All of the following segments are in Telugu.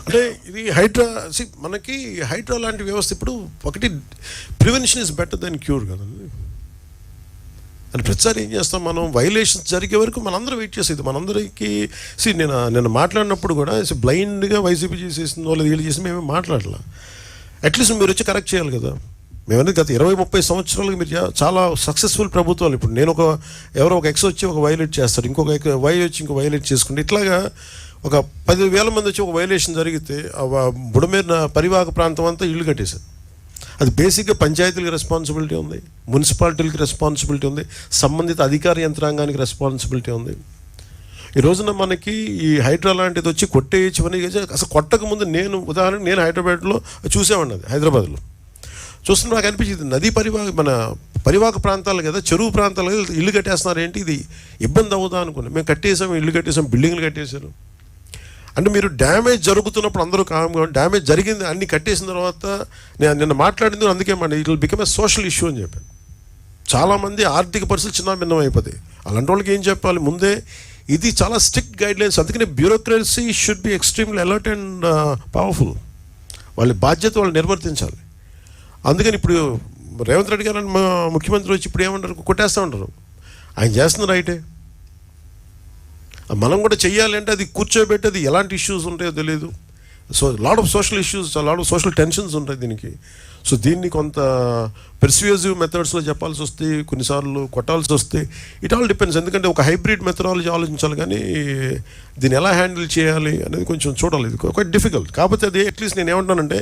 అంటే ఇది హైడ్రా మనకి హైడ్రా లాంటి వ్యవస్థ ఇప్పుడు ఒకటి prevention is better then cure కదండి. అని ప్రతిసారి ఏం చేస్తాం మనం, వైలేషన్స్ జరిగే వరకు మనందరం వెయిట్ చేసేది. మనందరికీ నేను మాట్లాడినప్పుడు కూడా బ్లైండ్గా వైసీపీ చేసేసిందో లేదా వీళ్ళు చేసి మేమే మాట్లాడలా. అట్లీస్ట్ మీరు వచ్చి కరెక్ట్ చేయాలి కదా. మేమనేది గత 20-30 సంవత్సరాలుగా మీరు చాలా సక్సెస్ఫుల్ ప్రభుత్వాలు. ఇప్పుడు నేను ఎవరో ఒక ఎక్స్ వచ్చి ఒక వైలేట్ చేస్తాడు, ఇంకొక వై వచ్చి ఇంకో వైలేట్ చేసుకుంటే, ఇట్లాగా ఒక 10,000 మంది వచ్చి ఒక వైలేషన్ జరిగితే బుడమేరు పరివాహక ప్రాంతం అంతా ఇల్లు కట్టేశారు. అది బేసిక్గా పంచాయతీలకు రెస్పాన్సిబిలిటీ ఉంది, మున్సిపాలిటీలకు రెస్పాన్సిబిలిటీ ఉంది, సంబంధిత అధికార యంత్రాంగానికి రెస్పాన్సిబిలిటీ ఉంది. ఈ రోజున మనకి ఈ హైడ్రా లాంటిది వచ్చి కొట్టేయచ్చమని అసలు కొట్టక ముందు ఉదాహరణకు నేను హైదరాబాద్లో చూసేవాడిని, అది హైదరాబాద్లో చూస్తున్నా నాకు అనిపించింది నదీ మన పరివాహక ప్రాంతాలు కదా, చెరువు ప్రాంతాలు కదా, ఇల్లు కట్టేస్తున్నారు ఏంటి, ఇది ఇబ్బంది అవుతా అనుకున్నాం. మేము కట్టేసాం, ఇల్లు కట్టేసాం, బిల్డింగ్లు కట్టేశారు. అంటే మీరు డ్యామేజ్ జరుగుతున్నప్పుడు అందరూ కామ్గా, డ్యామేజ్ జరిగింది అన్ని కట్టేసిన తర్వాత నేను నిన్న మాట్లాడింది అందుకే it will become a social issue అని చెప్పాను. చాలామంది ఆర్థిక పరిస్థితులు చిన్న భిన్నం అయిపోతాయి. అలాంటి వాళ్ళకి ఏం చెప్పాలి ముందే, ఇది చాలా స్ట్రిక్ట్ గైడ్లైన్స్. అందుకనే bureaucracy should be extremely alert and powerful. వాళ్ళ బాధ్యత వాళ్ళు నిర్వర్తించాలి. అందుకని ఇప్పుడు రేవంత్ రెడ్డి గారు ముఖ్యమంత్రి వచ్చి ఇప్పుడు ఏమంటారు, కొట్టేస్తూ ఉంటారు. ఆయన చేస్తున్న రైటే, మనం కూడా చెయ్యాలంటే అది కూర్చోబెట్టి అది ఎలాంటి ఇష్యూస్ ఉంటాయో తెలియదు. So lot of social issues, lot of social tensions ఉంటాయి దీనికి. సో దీన్ని కొంత పెర్స్యూజివ్ మెథడ్స్లో చెప్పాల్సి వస్తే, కొన్నిసార్లు కొట్టాల్సి వస్తే, ఇట్ ఆల్ డిపెండ్స్. ఎందుకంటే ఒక హైబ్రిడ్ మెథడాలజీ ఆలోచించాలి, కానీ దీన్ని ఎలా హ్యాండిల్ చేయాలి అనేది కొంచెం చూడాలి. ఇది క్వైట్ డిఫికల్ట్. కాకపోతే అది అట్లీస్ట్ నేను ఏమంటానంటే,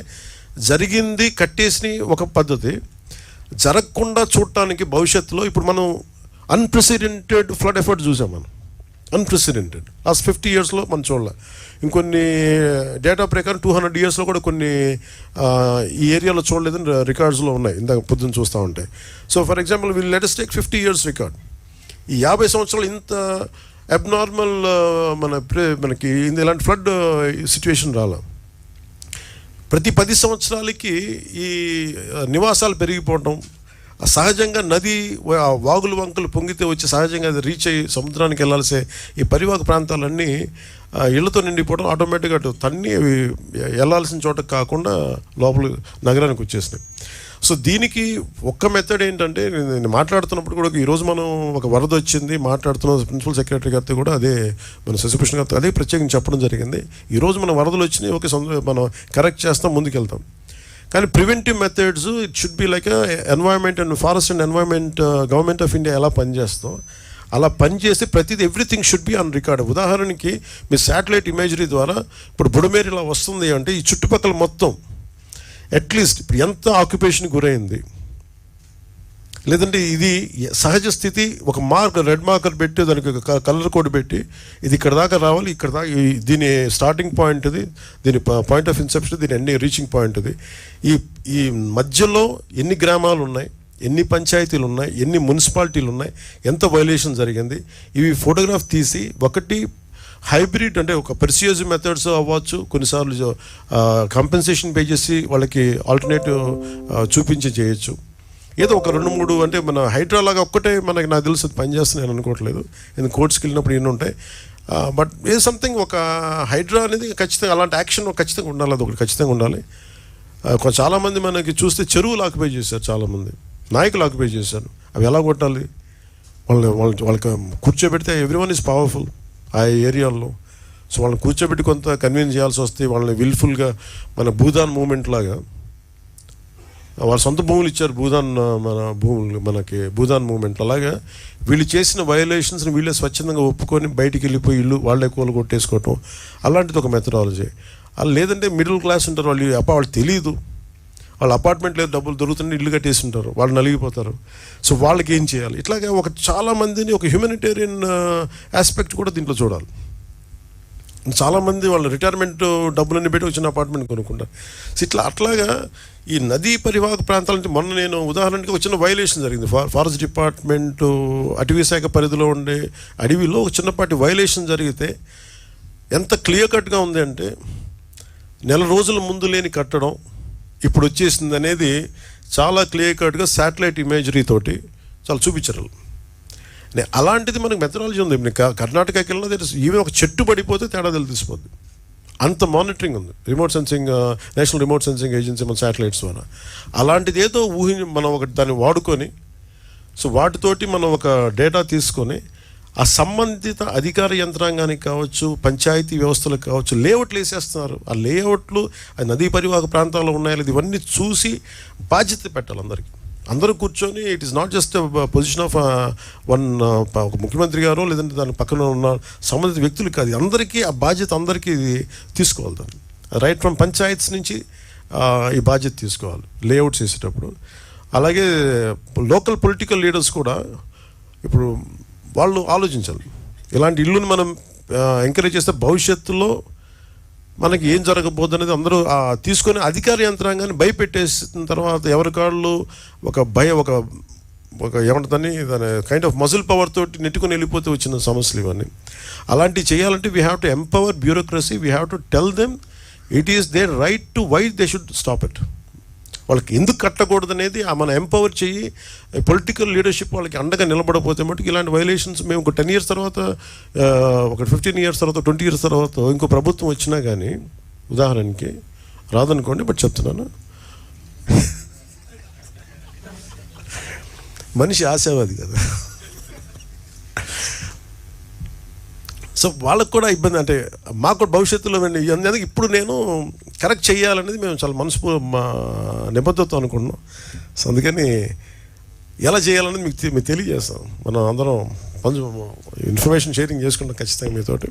జరిగింది కట్టేసి ఒక పద్ధతి, జరగకుండా చూడటానికి భవిష్యత్తులో ఇప్పుడు మనం అన్ప్రెసిడెంటెడ్ ఫ్లడ్ ఎఫర్ట్ చూసాం. మనం అన్ప్రెసిడెంటెడ్ లాస్ట్ 50 yearsలో మనం చూడాలి. ఇంకొన్ని డేటా ప్రకారం 200 yearsలో కూడా కొన్ని ఈ ఏరియాలో చూడలేదని రికార్డ్స్లో ఉన్నాయి, ఇందాక పొద్దున్న చూస్తూ ఉంటాయి. So for example let us take 50 years record. ఈ 50 సంవత్సరాలు ఇంత అబ్నార్మల్ మనకి ఇలాంటి ఫ్లడ్ సిచ్యువేషన్ రాలా. ప్రతి 10 సంవత్సరాలకి ఈ నివాసాలు పెరిగిపోవటం, సహజంగా నది వాగులు వంకలు పొంగితే వచ్చి సహజంగా అది రీచ్ అయ్యి సముద్రానికి వెళ్ళాల్సే ఈ పరివాహక ప్రాంతాలన్నీ ఇళ్లతో నిండిపోవడం, ఆటోమేటిక్గా అటు తన్ని అవి వెళ్ళాల్సిన చోటకు కాకుండా లోపల నగరానికి వచ్చేసినాయి. సో దీనికి ఒక్క మెథడ్ ఏంటంటే, నేను మాట్లాడుతున్నప్పుడు కూడా ఈరోజు మనం ఒక వరద వచ్చింది మాట్లాడుతున్న ప్రిన్సిపల్ సెక్రటరీ గారితో కూడా అదే, మన శశిభూషణ్ గారితో అదే ప్రత్యేకంగా చెప్పడం జరిగింది. ఈరోజు మన వరదలు వచ్చినాయి, ఓకే మనం కరెక్ట్ చేస్తాం, ముందుకెళ్తాం. కానీ preventive methods it should be like environment and forest and environment government of India ఎలా పనిచేస్తాం అలా పనిచేస్తే ప్రతిదీ everything should be on record. ఉదాహరణకి మీ శాటిలైట్ ఇమేజరీ ద్వారా ఇప్పుడు బుడమేరు ఇలా వస్తుంది అంటే ఈ చుట్టుపక్కల మొత్తం అట్లీస్ట్ ఇప్పుడు ఎంత ఆక్యుపేషన్ గురైంది, లేదంటే ఇది సహజ స్థితి, ఒక రెడ్ మార్కర్ పెట్టి దానికి కలర్ కోడ్ పెట్టి ఇది ఇక్కడ దాకా రావాలి, ఇక్కడ దాకా దీని స్టార్టింగ్ పాయింట్ ఇది, దీని పాయింట్ ఆఫ్ ఇన్సెప్షన్, దీని ఎన్ని రీచింగ్ పాయింట్ ఇది, ఈ మధ్యలో ఎన్ని గ్రామాలు ఉన్నాయి, ఎన్ని పంచాయతీలు ఉన్నాయి, ఎన్ని మున్సిపాలిటీలు ఉన్నాయి, ఎంత వైలేషన్ జరిగింది, ఇవి ఫోటోగ్రాఫ్ తీసి ఒకటి హైబ్రిడ్ అంటే ఒక పెర్స్యూజివ్ మెథడ్స్ అవ్వచ్చు, కొన్నిసార్లు కంపెన్సేషన్ పే చేసి వాళ్ళకి ఆల్టర్నేటివ్ చూపించి చేయొచ్చు. ఏదో ఒక 2-3 అంటే మన హైడ్రా లాగా ఒక్కటే మనకి నాకు తెలుసు పనిచేస్తున్నాయి అనుకోవట్లేదు, ఎందుకు కోర్ట్స్కి వెళ్ళినప్పుడు ఎన్ని ఉంటాయి. బట్ ఏ సంథింగ్ ఒక హైడ్రా అనేది ఖచ్చితంగా అలాంటి యాక్షన్ ఖచ్చితంగా ఉండాలి, అది ఒకటి ఖచ్చితంగా ఉండాలి. చాలామంది మనకి చూస్తే చెరువులు ఆక్యుపై చేశారు, చాలామంది నాయకులు ఆక్యుపై చేశారు. అవి ఎలా కొట్టాలి, వాళ్ళకి కూర్చోబెడితే ఎవ్రీవన్ ఈజ్ పవర్ఫుల్ ఆ ఏరియాల్లో. సో వాళ్ళని కూర్చోబెట్టి కొంత కన్విన్స్ చేయాల్సి వస్తే, వాళ్ళని విల్ఫుల్గా మన భూదాన్ మూమెంట్ లాగా వాళ్ళ సొంత భూములు ఇచ్చారు, మన భూములు మనకి భూదాన్ మూమెంట్. అలాగా వీళ్ళు చేసిన వయలేషన్స్ని వీళ్ళే స్వచ్ఛందంగా ఒప్పుకొని బయటికి వెళ్ళిపోయి ఇల్లు వాళ్ళే కూల కొట్టేసుకోవటం, అలాంటిది ఒక మెథడాలజీ. లేదంటే మిడిల్ క్లాస్ ఉంటారు, వాళ్ళు తెలియదు, వాళ్ళ అపార్ట్మెంట్ లేదు, డబ్బులు దొరుకుతుంటే ఇల్లు కట్టేసి ఉంటారు, వాళ్ళు నలిగిపోతారు. సో వాళ్ళకి ఏం చేయాలి, ఇట్లాగే చాలామందిని ఒక హ్యూమనిటేరియన్ ఆస్పెక్ట్ కూడా దీంట్లో చూడాలి. చాలామంది వాళ్ళ రిటైర్మెంట్ డబ్బులన్నీ పెట్టి వచ్చిన అపార్ట్మెంట్ కొనుక్కుంటారు. సో అట్లాగా ఈ నదీ పరివాహక ప్రాంతాలంటే మొన్న నేను ఉదాహరణకి ఒక చిన్న వైలేషన్ జరిగింది. ఫారెస్ట్ డిపార్ట్మెంటు అటవీ శాఖ పరిధిలో ఉండే అడవిలో ఒక చిన్నపాటి వైలేషన్ జరిగితే ఎంత క్లియర్ కట్గా ఉంది అంటే, 4 రోజుల ముందు లేని కట్టడం ఇప్పుడు వచ్చేసింది అనేది చాలా క్లియర్ కట్గా శాటిలైట్ ఇమేజరీ తోటి చాలా చూపించారు. అలాంటిది మనకు మెథడాలజీ ఉంది. కర్ణాటకకి వెళ్ళినా ఈవెన్ ఒక చెట్టు పడిపోతే తేడా తెలిసిపోద్ది. అంత మానిటరింగ్ ఉంది remote sensing, national remote sensing agency మన శాటిలైట్స్ ద్వారా. అలాంటిది ఏదో మనం ఒకటి దాన్ని వాడుకొని, సో వాటితోటి మనం ఒక డేటా తీసుకొని ఆ సంబంధిత అధికార యంత్రాంగానికి కావచ్చు, పంచాయతీ వ్యవస్థలకు కావచ్చు, లేఅవుట్లు వేసేస్తున్నారు. ఆ లేఅవుట్లు అది నదీ పరివాహక ప్రాంతాల్లో ఉన్నాయో లేదు ఇవన్నీ చూసి బాధ్యత పెట్టాలి అందరికీ. అందరూ కూర్చొని it is not just position of ఒక ముఖ్యమంత్రి గారో లేదంటే దాని పక్కన ఉన్న సంబంధిత వ్యక్తులు కాదు, అందరికీ ఆ బాధ్యత అందరికీ తీసుకోవాలి. దాన్ని రైట్ ఫ్రమ్ పంచాయత్స్ నుంచి ఈ బాధ్యత తీసుకోవాలి లేఅవుట్స్ వేసేటప్పుడు. అలాగే లోకల్ పొలిటికల్ లీడర్స్ కూడా ఇప్పుడు వాళ్ళు ఆలోచించాలి. ఇలాంటి ఇల్లుని మనం ఎంకరేజ్ చేస్తే భవిష్యత్తులో మనకి ఏం జరగబోద్దు అనేది అందరూ తీసుకొని అధికార యంత్రాంగాన్ని భయపెట్టేసిన తర్వాత ఎవరికాళ్ళు ఒక ఏమంటుందని దాని కైండ్ ఆఫ్ మజిల్ పవర్ తోటి నెట్టుకొని వెళ్ళిపోతే వచ్చిన సమస్యలు ఇవన్నీ. అలాంటివి చేయాలంటే we have to empower bureaucracy, we have to tell them it is their right to why they should stop it. వాళ్ళకి ఎందుకు కట్టకూడదు అనేది మనం ఎంపవర్ చెయ్యి. పొలిటికల్ లీడర్షిప్ వాళ్ళకి అండగా నిలబడకపోతే మటుకు ఇలాంటి వైలేషన్స్ మేము ఒక 10 years తర్వాత, ఒక 15 years తర్వాత, 20 years తర్వాత ఇంకో ప్రభుత్వం వచ్చినా కానీ ఉదాహరణకి రాదనుకోండి, బట్ చెప్తున్నాను, మనిషి ఆశావాది కదా. సో వాళ్ళకు కూడా ఇబ్బంది, అంటే మాకు కూడా భవిష్యత్తులో అందుకే ఇప్పుడు నేను కరెక్ట్ చేయాలనేది మేము చాలా మా నిబద్ధతతో అనుకుంటున్నాం. సో అందుకని ఎలా చేయాలనేది మీకు తెలియజేస్తాం. మనం అందరం ఇన్ఫర్మేషన్ షేరింగ్ చేసుకుంటాం ఖచ్చితంగా మీతోటి.